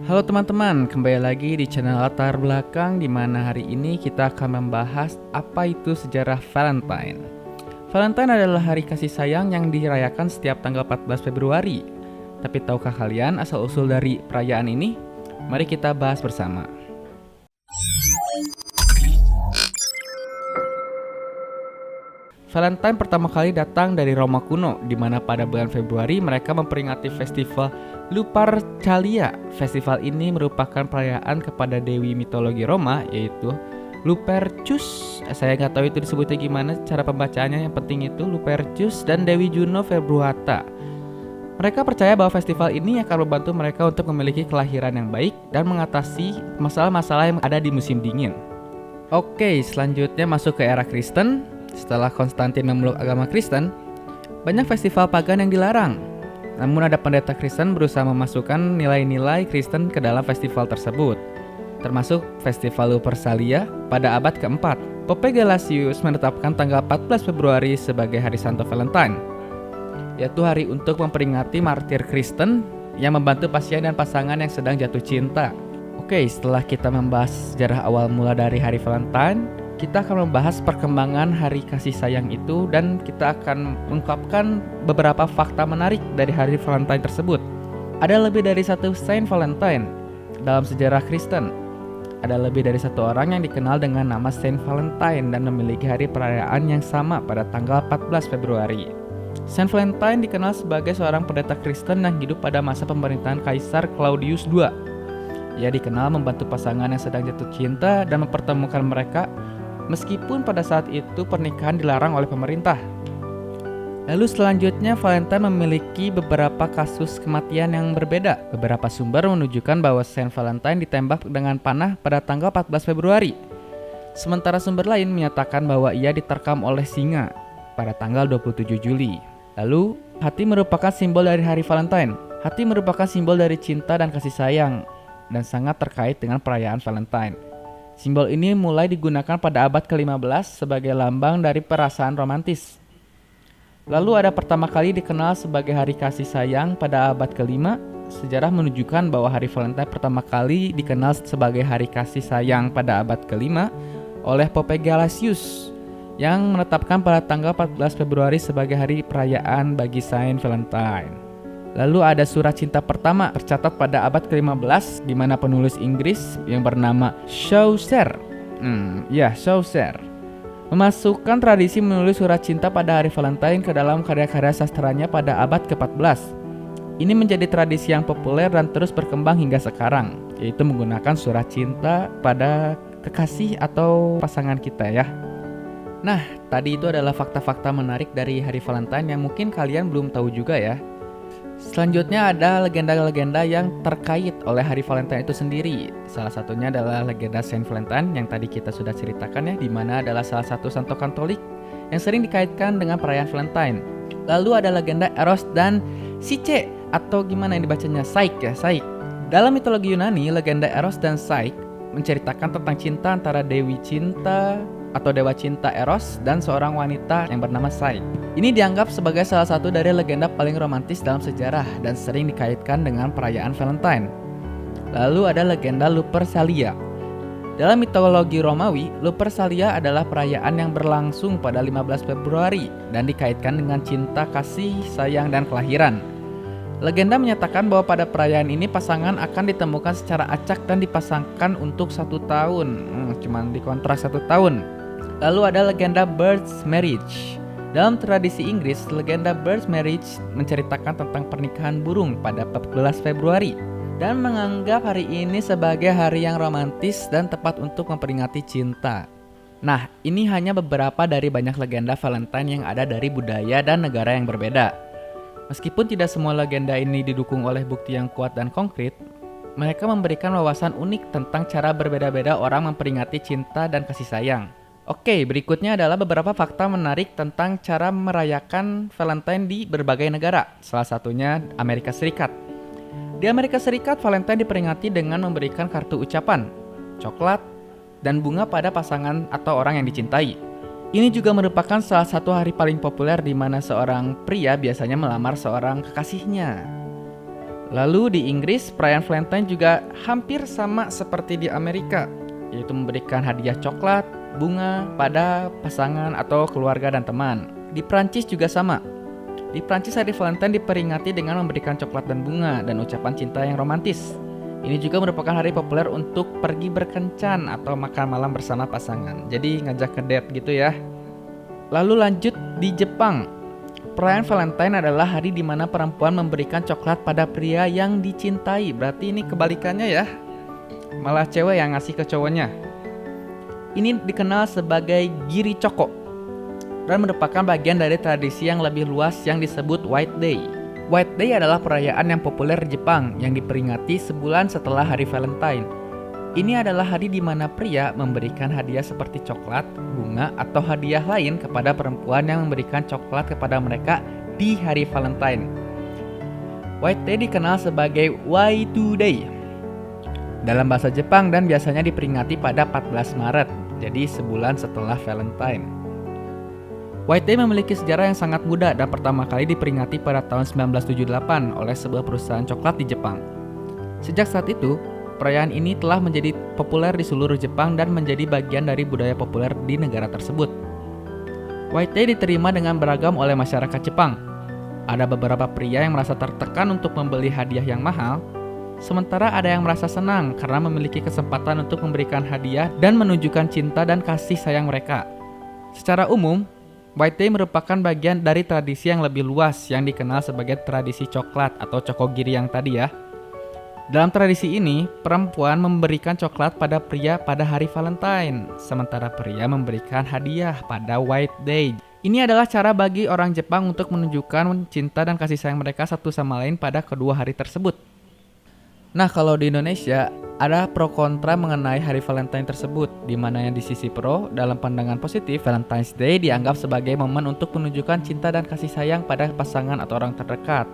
Halo teman-teman, kembali lagi di channel Latar Belakang di mana hari ini kita akan membahas apa itu sejarah Valentine. Valentine adalah hari kasih sayang yang dirayakan setiap tanggal 14 Februari. Tapi tahukah kalian asal-usul dari perayaan ini? Mari kita bahas bersama. Valentine pertama kali datang dari Roma kuno, di mana pada bulan Februari mereka memperingati festival Lupercalia. Festival ini merupakan perayaan kepada dewi mitologi Roma, yaitu Lupercus. Saya nggak tahu itu disebutnya gimana cara pembacaannya, yang penting itu Lupercus dan Dewi Juno Verbuata. Mereka percaya bahwa festival ini akan membantu mereka untuk memiliki kelahiran yang baik dan mengatasi masalah-masalah yang ada di musim dingin. Oke, selanjutnya masuk ke era Kristen. Setelah Konstantin memeluk agama Kristen, banyak festival pagan yang dilarang. Namun ada pendeta Kristen berusaha memasukkan nilai-nilai Kristen ke dalam festival tersebut, termasuk Festival Lupercalia pada abad keempat. Pope Gelasius menetapkan tanggal 14 Februari sebagai Hari Santo Valentine, yaitu hari untuk memperingati martir Kristen yang membantu pasien dan pasangan yang sedang jatuh cinta. Oke, setelah kita membahas sejarah awal mula dari Hari Valentine, kita akan membahas perkembangan hari kasih sayang itu dan kita akan mengungkapkan beberapa fakta menarik dari hari Valentine tersebut. Ada lebih dari satu Saint Valentine dalam sejarah Kristen. Ada lebih dari satu orang yang dikenal dengan nama Saint Valentine dan memiliki hari perayaan yang sama pada tanggal 14 Februari. Saint Valentine dikenal sebagai seorang pendeta Kristen yang hidup pada masa pemerintahan Kaisar Claudius II. Ia dikenal membantu pasangan yang sedang jatuh cinta dan mempertemukan mereka, meskipun pada saat itu pernikahan dilarang oleh pemerintah. Lalu selanjutnya, Valentine memiliki beberapa kasus kematian yang berbeda. Beberapa sumber menunjukkan bahwa Saint Valentine ditembak dengan panah pada tanggal 14 Februari. Sementara sumber lain menyatakan bahwa ia diterkam oleh singa pada tanggal 27 Juli. Lalu, hati merupakan simbol dari hari Valentine. Hati merupakan simbol dari cinta dan kasih sayang dan sangat terkait dengan perayaan Valentine. Simbol ini mulai digunakan pada abad ke-15 sebagai lambang dari perasaan romantis. Lalu ada pertama kali dikenal sebagai hari kasih sayang pada abad ke-5. Sejarah menunjukkan bahwa hari Valentine pertama kali dikenal sebagai hari kasih sayang pada abad ke-5 oleh Pope Gelasius yang menetapkan pada tanggal 14 Februari sebagai hari perayaan bagi Saint Valentine. Lalu ada surat cinta pertama tercatat pada abad ke-15 di mana penulis Inggris yang bernama Chaucer Chaucer memasukkan tradisi menulis surat cinta pada hari Valentine ke dalam karya-karya sastranya pada abad ke-14. Ini menjadi tradisi yang populer dan terus berkembang hingga sekarang, yaitu menggunakan surat cinta pada kekasih atau pasangan kita ya. Nah, tadi itu adalah fakta-fakta menarik dari hari Valentine yang mungkin kalian belum tahu juga ya. Selanjutnya ada legenda-legenda yang terkait oleh hari Valentine itu sendiri. Salah satunya adalah legenda Saint Valentine yang tadi kita sudah ceritakan ya, di mana adalah salah satu santo Katolik yang sering dikaitkan dengan perayaan Valentine. Lalu ada legenda Eros dan Psyche atau gimana yang dibacanya, Psyche. Dalam mitologi Yunani, legenda Eros dan Psyche menceritakan tentang cinta antara dewi cinta atau dewa cinta Eros dan seorang wanita yang bernama Psyche. Ini dianggap sebagai salah satu dari legenda paling romantis dalam sejarah dan sering dikaitkan dengan perayaan Valentine. Lalu ada legenda Lupercalia. Dalam mitologi Romawi, Lupercalia adalah perayaan yang berlangsung pada 15 Februari dan dikaitkan dengan cinta, kasih, sayang, dan kelahiran. Legenda menyatakan bahwa pada perayaan ini pasangan akan ditemukan secara acak dan dipasangkan untuk 1 tahun. Cuman dikontrak 1 tahun. Lalu ada legenda Bird's Marriage. Dalam tradisi Inggris, legenda Bird's Marriage menceritakan tentang pernikahan burung pada 14 Februari dan menganggap hari ini sebagai hari yang romantis dan tepat untuk memperingati cinta. Nah, ini hanya beberapa dari banyak legenda Valentine yang ada dari budaya dan negara yang berbeda. Meskipun tidak semua legenda ini didukung oleh bukti yang kuat dan konkret, mereka memberikan wawasan unik tentang cara berbeda-beda orang memperingati cinta dan kasih sayang. Oke, berikutnya adalah beberapa fakta menarik tentang cara merayakan Valentine di berbagai negara, salah satunya Amerika Serikat. Di Amerika Serikat, Valentine diperingati dengan memberikan kartu ucapan, coklat, dan bunga pada pasangan atau orang yang dicintai. Ini juga merupakan salah satu hari paling populer di mana seorang pria biasanya melamar seorang kekasihnya. Lalu di Inggris, perayaan Valentine juga hampir sama seperti di Amerika, yaitu memberikan hadiah coklat, bunga pada pasangan atau keluarga dan teman. Di Prancis juga sama. Di Prancis hari Valentine diperingati dengan memberikan coklat dan bunga dan ucapan cinta yang romantis. Ini juga merupakan hari populer untuk pergi berkencan atau makan malam bersama pasangan. Jadi ngajak ke date gitu ya. Lalu lanjut di Jepang. Perayaan Valentine adalah hari di mana perempuan memberikan coklat pada pria yang dicintai. Berarti ini kebalikannya ya. Malah cewek yang ngasih ke cowoknya. Ini dikenal sebagai Giri Choko dan merupakan bagian dari tradisi yang lebih luas yang disebut White Day. White Day adalah perayaan yang populer di Jepang yang diperingati sebulan setelah hari Valentine. Ini adalah hari di mana pria memberikan hadiah seperti coklat, bunga, atau hadiah lain kepada perempuan yang memberikan coklat kepada mereka di hari Valentine. White Day dikenal sebagai Waitu Day dalam bahasa Jepang dan biasanya diperingati pada 14 Maret, jadi sebulan setelah Valentine. White Day memiliki sejarah yang sangat muda dan pertama kali diperingati pada tahun 1978 oleh sebuah perusahaan coklat di Jepang. Sejak saat itu, perayaan ini telah menjadi populer di seluruh Jepang dan menjadi bagian dari budaya populer di negara tersebut. White Day diterima dengan beragam oleh masyarakat Jepang. Ada beberapa pria yang merasa tertekan untuk membeli hadiah yang mahal, sementara ada yang merasa senang karena memiliki kesempatan untuk memberikan hadiah dan menunjukkan cinta dan kasih sayang mereka. Secara umum, White Day merupakan bagian dari tradisi yang lebih luas yang dikenal sebagai tradisi coklat atau cokogiri yang tadi ya. Dalam tradisi ini, perempuan memberikan coklat pada pria pada hari Valentine, sementara pria memberikan hadiah pada White Day. Ini adalah cara bagi orang Jepang untuk menunjukkan cinta dan kasih sayang mereka satu sama lain pada kedua hari tersebut. Nah, kalau di Indonesia, ada pro kontra mengenai hari Valentine tersebut, di mana yang di sisi pro, dalam pandangan positif, Valentine's Day dianggap sebagai momen untuk menunjukkan cinta dan kasih sayang pada pasangan atau orang terdekat.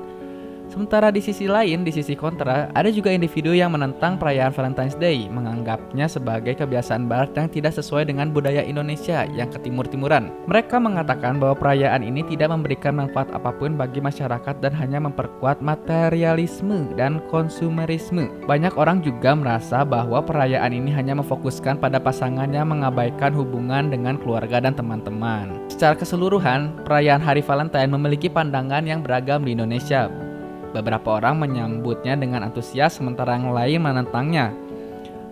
Sementara di sisi lain, di sisi kontra, ada juga individu yang menentang perayaan Valentine's Day, menganggapnya sebagai kebiasaan barat yang tidak sesuai dengan budaya Indonesia yang ketimur-timuran. Mereka mengatakan bahwa perayaan ini tidak memberikan manfaat apapun bagi masyarakat dan hanya memperkuat materialisme dan konsumerisme. Banyak orang juga merasa bahwa perayaan ini hanya memfokuskan pada pasangannya, mengabaikan hubungan dengan keluarga dan teman-teman. Secara keseluruhan, perayaan Hari Valentine memiliki pandangan yang beragam di Indonesia. Beberapa orang menyambutnya dengan antusias, sementara yang lain menentangnya.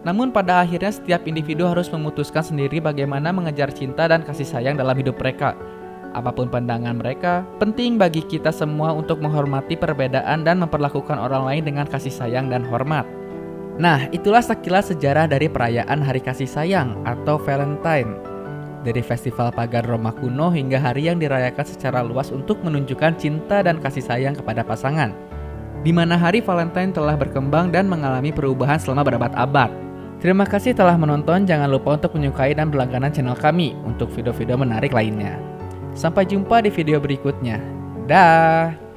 Namun pada akhirnya setiap individu harus memutuskan sendiri bagaimana mengejar cinta dan kasih sayang dalam hidup mereka. Apapun pandangan mereka, penting bagi kita semua untuk menghormati perbedaan dan memperlakukan orang lain dengan kasih sayang dan hormat. Nah, itulah sekilas sejarah dari perayaan Hari Kasih Sayang atau Valentine. Dari festival pagar Roma kuno hingga hari yang dirayakan secara luas untuk menunjukkan cinta dan kasih sayang kepada pasangan, di mana hari Valentine telah berkembang dan mengalami perubahan selama berabad-abad. Terima kasih telah menonton, jangan lupa untuk menyukai dan berlangganan channel kami untuk video-video menarik lainnya. Sampai jumpa di video berikutnya. Dah.